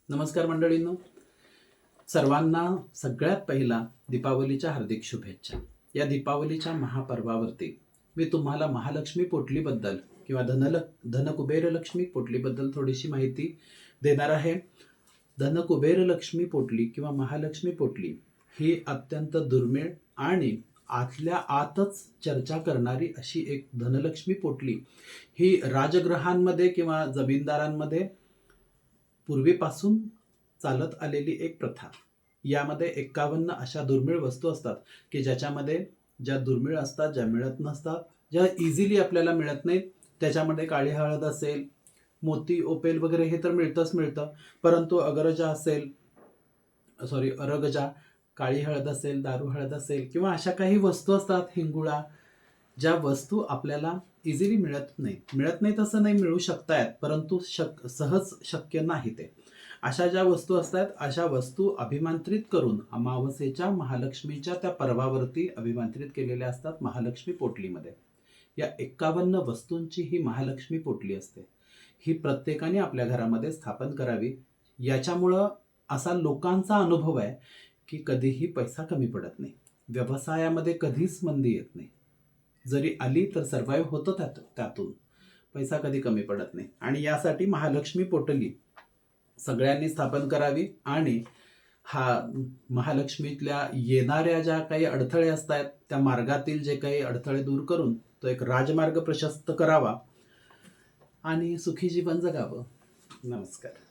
नमस्कार मंडळींनो, सर्वांना सगळ्यात पहिला दीपावलीच्या हार्दिक शुभेच्छा. या दीपावलीच्या महापर्वावरती मी तुम्हाला महालक्ष्मी पोटलीबद्दल किंवा धनकुबेर लक्ष्मी पोटलीबद्दल थोडीशी माहिती देणार आहे. धनकुबेर लक्ष्मी पोटली किंवा महालक्ष्मी पोटली ही अत्यंत दुर्मिळ आणि आतल्या आतच चर्चा करणारी अशी एक धनलक्ष्मी पोटली ही राजगृहांमध्ये किंवा जमीनदारांमध्ये पूर्वीपासून चालत आलेली एक प्रथा. यामध्ये 51 अशा दुर्मिळ वस्तू असतात की ज्या दुर्मिळ असतात, ज्या मिळत नसतात, ज्या इझिली आपल्याला मिळत नाहीत. त्याच्यामध्ये काळी हळद असेल, मोती, ओपेल वगैरे हे तर मिळतं. परंतु अरगजा, काळी हळद असेल, दारू हळद असेल किंवा अशा काही वस्तू असतात, हिंगुळा, ज्या वस्तू आपल्याला इझिली मिळत नाहीत असं नाही, मिळू शकतायत परंतु सहज शक्य नाही. ते अशा ज्या वस्तू असतात, अशा वस्तू अभिमंत्रित करून अमावस्येच्या महालक्ष्मीच्या त्या पर्वावरती अभिमंत्रित केलेल्या असतात महालक्ष्मी पोटलीमध्ये. या 51 वस्तूंची ही महालक्ष्मी पोटली असते. ही प्रत्येकाने आपल्या घरामध्ये स्थापन करावी. याच्यामुळं असा लोकांचा अनुभव आहे की कधीही पैसा कमी पडत नाही, व्यवसायामध्ये कधीच मंदी येत नाही. जरी आली तर सर्व्हाइव्ह होतं त्यातून, पैसा कधी कमी पडत नाही. आणि यासाठी महालक्ष्मी पोटली सगळ्यांनी स्थापन करावी. आणि हा महालक्ष्मीतल्या येणाऱ्या ज्या काही अडथळे असतात, त्या मार्गातील जे काही अडथळे दूर करून तो एक राजमार्ग प्रशस्त करावा आणि सुखी जीवन जगावं. नमस्कार.